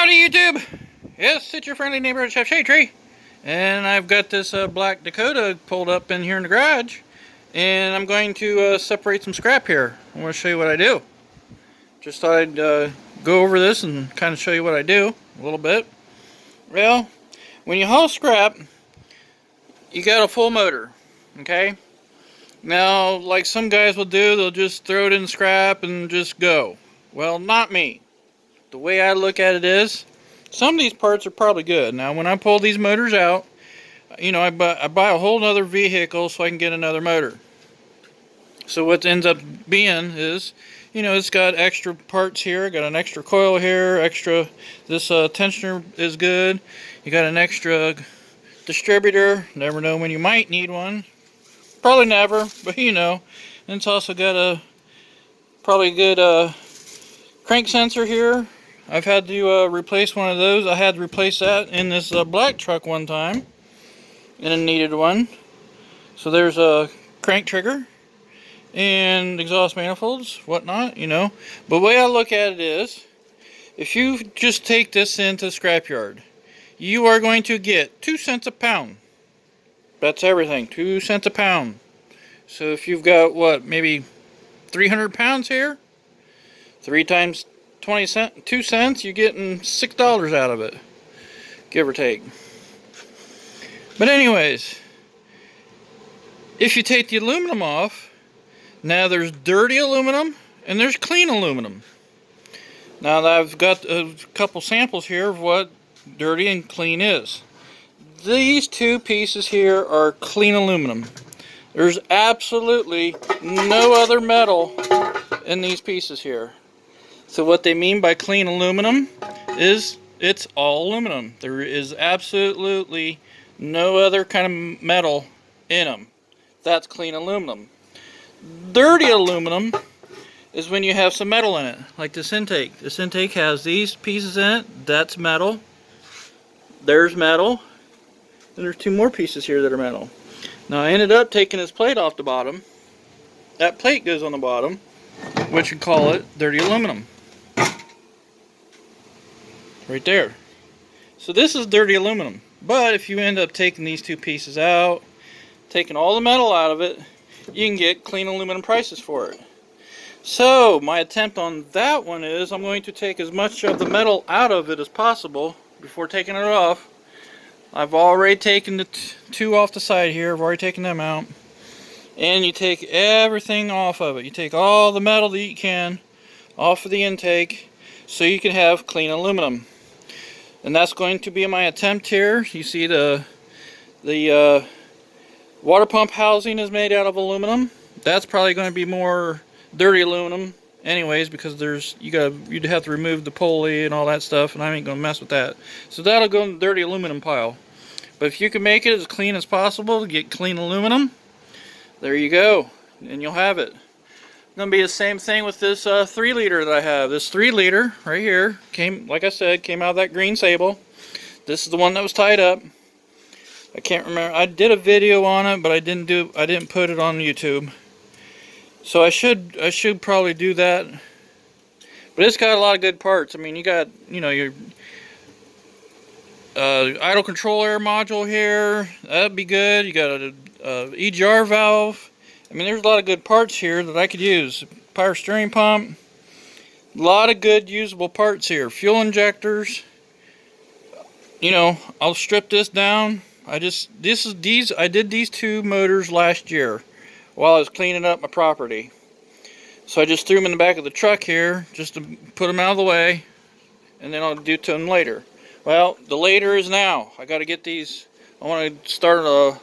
Howdy YouTube! Yes, it's your friendly neighborhood Chef Shade Tree. And I've got this black Dakota pulled up in here in the garage. And I'm going to separate some scrap here. I want to show you what I do. Just thought I'd go over this and kind of show you what I do a little bit. Well, when you haul scrap, you got a full motor, okay? Now, like some guys will do, they'll just throw it in scrap and just go. Well, not me. The way I look at it is, some of these parts are probably good. Now, when I pull these motors out, you know, I buy a whole other vehicle so I can get another motor. So what ends up being is, you know, it's got extra parts here, got an extra coil here, extra, this tensioner is good. You got an extra distributor, never know when you might need one. Probably never, but you know. And it's also got a probably good crank sensor here. I've had to replace one of those. I had to replace that in this black truck one time, and it needed one. So there's a crank trigger and exhaust manifolds, whatnot, you know. But the way I look at it is, if you just take this into the scrapyard, you are going to get 2 cents a pound. That's everything, 2 cents a pound. So if you've got, what, maybe 300 pounds here, 3 times 2 cents, you're getting $6 out of it, give or take. But anyways, if you take the aluminum off, now there's dirty aluminum and there's clean aluminum. Now I've got a couple samples here of what dirty and clean is. These two pieces here are clean aluminum. There's absolutely no other metal in these pieces here. So what they mean by clean aluminum is it's all aluminum. There is absolutely no other kind of metal in them. That's clean aluminum. Dirty aluminum is when you have some metal in it, like this intake. This intake has these pieces in it. That's metal. There's metal. And there's 2 more pieces here that are metal. Now I ended up taking this plate off the bottom. That plate goes on the bottom, which we call it dirty aluminum. Right there. So this is dirty aluminum. But if you end up taking these 2 pieces out, taking all the metal out of it, you can get clean aluminum prices for it. So my attempt on that one is I'm going to take as much of the metal out of it as possible before taking it off. I've already taken the 2 off the side here. I've already taken them out. And you take everything off of it. You take all the metal that you can off of the intake so you can have clean aluminum. And that's going to be my attempt here. You see the water pump housing is made out of aluminum. That's probably going to be more dirty aluminum anyways, because you'd have to remove the pulley and all that stuff, and I ain't going to mess with that. So that'll go in the dirty aluminum pile. But if you can make it as clean as possible to get clean aluminum, there you go, and you'll have it. Going to be the same thing with this 3 liter that I have. This 3 liter right here like I said, came out of that green Sable. This is the one that was tied up. I can't remember. I did a video on it, but I didn't put it on YouTube. So I should probably do that. But it's got a lot of good parts. I mean, you got, you know, your idle control air module here. That'd be good. You got a EGR valve. I mean, there's a lot of good parts here that I could use. Power steering pump. A lot of good usable parts here. Fuel injectors. You know, I'll strip this down. I did these 2 motors last year while I was cleaning up my property. So I just threw them in the back of the truck here just to put them out of the way, and then I'll do to them later. Well, the later is now. I got to get these. I want to start a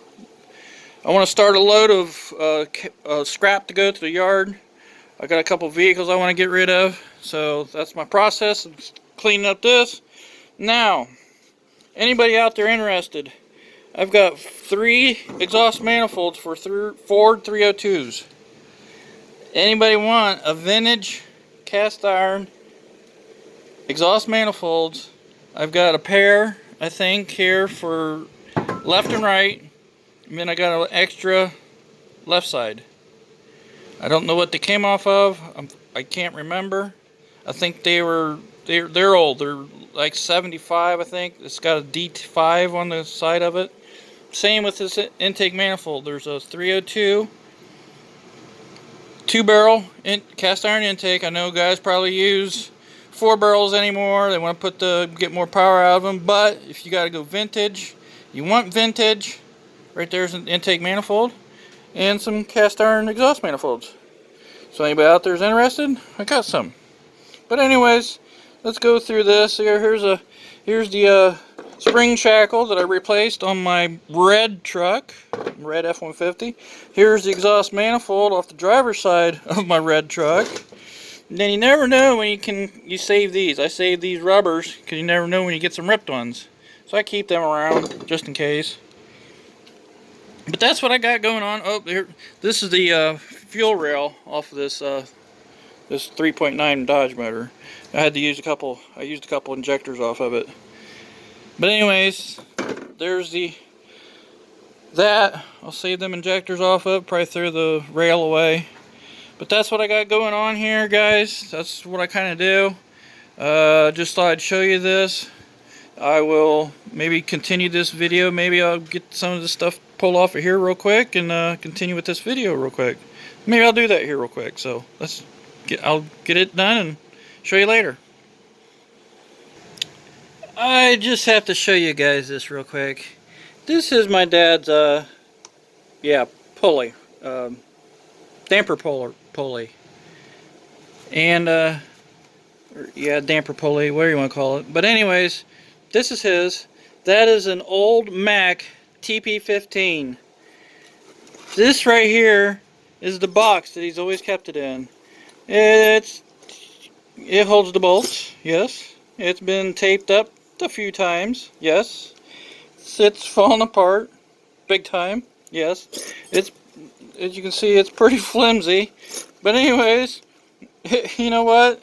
load of scrap to go to the yard. I got a couple vehicles I want to get rid of, so that's my process of cleaning up this. Now, anybody out there interested? I've got 3 exhaust manifolds for Ford 302s. Anybody want a vintage cast iron exhaust manifolds? I've got a pair, I think, here for left and right. And then I got an extra left side. I don't know what they came off of. I can't remember. I think they're old. They're like 75, I think. It's got a D5 on the side of it. Same with this intake manifold. There's a 302 2-barrel cast iron intake. I know guys probably use 4 barrels anymore. They want to get more power out of them. But if you got to go vintage, you want vintage. Right there's an intake manifold and some cast iron exhaust manifolds. So anybody out there is interested, I got some. But anyways, let's go through this. Here's the spring shackle that I replaced on my red truck, red F-150. Here's the exhaust manifold off the driver's side of my red truck. And then you never know when you save these. I save these rubbers because you never know when you get some ripped ones. So I keep them around just in case. But that's what I got going on. Oh, here, this is the fuel rail off of this 3.9 Dodge motor. I had to use I used a couple injectors off of it. But anyways, there's I'll save them injectors off of it, probably throw the rail away. But that's what I got going on here, guys. That's what I kind of do. Just thought I'd show you this. I will maybe continue this video. Maybe I'll get some of this stuff pulled off of here real quick and continue with this video real quick. Maybe I'll do that here real quick. So I'll get it done and show you later. I just have to show you guys this real quick. This is my dad's pulley, damper pulley, and damper pulley, whatever you want to call it. But anyways, this is his. That is an old Mack TP15. This right here is the box that he's always kept it in. It holds the bolts, yes. It's been taped up a few times, yes. It's falling apart, big time, yes. It's, as you can see, it's pretty flimsy. But anyways, you know what?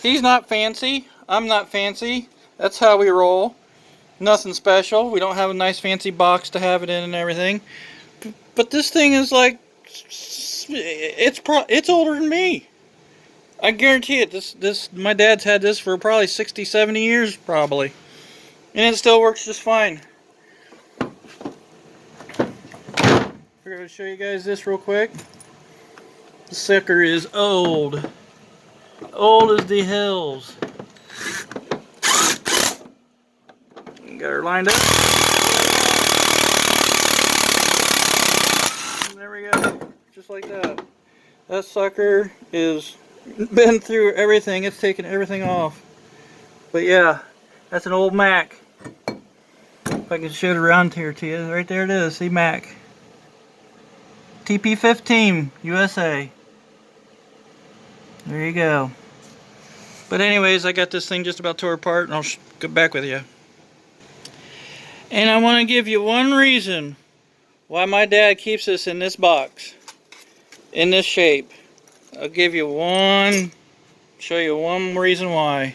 He's not fancy. I'm not fancy. That's how we roll. Nothing special. We don't have a nice fancy box to have it in and everything. But this thing is like, it's older than me. I guarantee it. My dad's had this for probably 60, 70 years probably. And it still works just fine. We're going to show you guys this real quick. The sucker is old. Old as the hills. Got her lined up. And there we go. Just like that. That sucker is been through everything. It's taken everything off. But yeah, that's an old Mack. If I can show it around here to you. Right there it is. See, Mack. TP15 USA. There you go. But anyways, I got this thing just about tore apart, and I'll get back with you. And I want to give you one reason why my dad keeps this in this box, in this shape. I'll give you show you one reason why.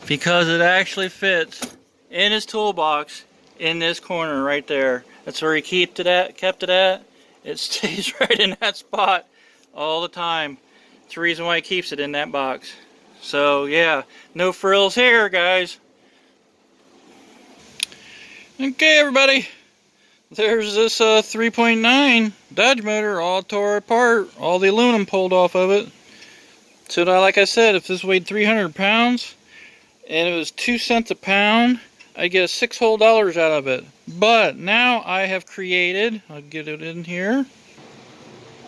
Because it actually fits in his toolbox in this corner right there. That's where he kept it at. It stays right in that spot all the time. It's the reason why he keeps it in that box. So yeah, no frills here, guys. Okay, everybody. There's this 3.9 Dodge motor all tore apart. All the aluminum pulled off of it. So like I said, if this weighed 300 pounds and it was 2 cents a pound, I'd get $6 whole out of it. But now I have created, I'll get it in here.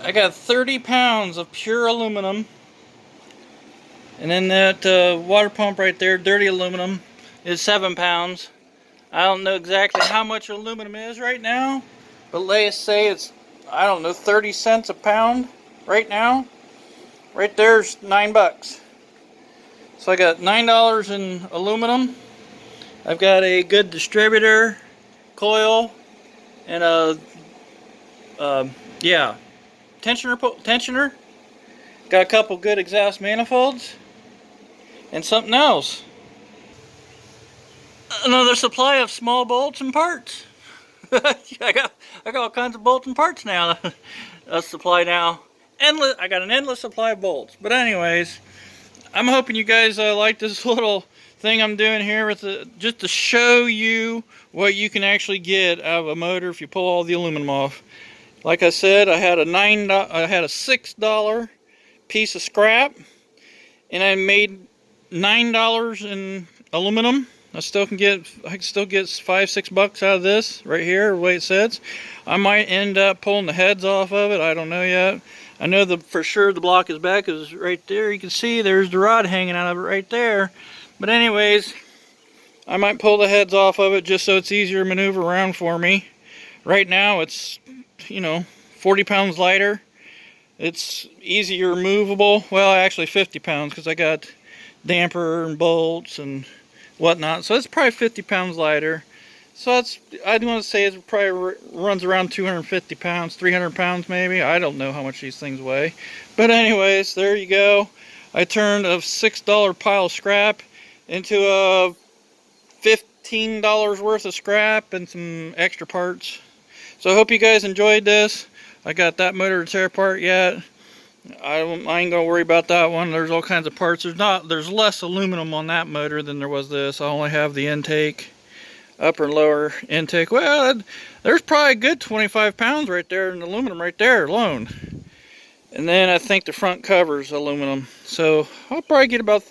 I got 30 pounds of pure aluminum. And then that water pump right there, dirty aluminum, is 7 pounds. I don't know exactly how much aluminum is right now, but let's say it's, I don't know, 30 cents a pound right now. Right there's $9. So I got $9 in aluminum. I've got a good distributor coil and a tensioner. Got a couple good exhaust manifolds and something else. Another supply of small bolts and parts. I got all kinds of bolts and parts now. A supply now. I got an endless supply of bolts. But anyways, I'm hoping you guys like this little thing I'm doing here with just to show you what you can actually get out of a motor if you pull all the aluminum off. Like I said, I had a $6 piece of scrap, and I made $9 in aluminum. I can still get $5-6 out of this right here, the way it sits. I might end up pulling the heads off of it. I don't know yet. I know for sure the block is back, because right there you can see there's the rod hanging out of it right there. But anyways, I might pull the heads off of it just so it's easier to maneuver around for me. Right now it's, 40 pounds lighter. It's easier movable. Well, actually 50 pounds, because I got damper and bolts and whatnot. So it's probably 50 pounds lighter. So I'd want to say it probably runs around 250 pounds, 300 pounds maybe. I don't know how much these things weigh. But anyways, there you go. I turned a $6 pile of scrap into a $15 worth of scrap and some extra parts. So I hope you guys enjoyed this. I got that motor to tear apart yet. I ain't gonna worry about that one. There's all kinds of parts. There's less aluminum on that motor than there was this. I only have the intake, upper and lower intake. Well, there's probably a good 25 pounds right there in aluminum right there alone. And then I think the front cover's aluminum. So I'll probably get about,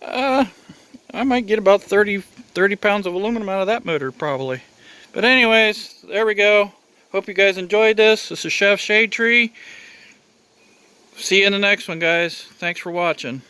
I might get about 30 pounds of aluminum out of that motor probably. But anyways, there we go. Hope you guys enjoyed this. This is Chef Shade Tree. See you in the next one, guys. Thanks for watching.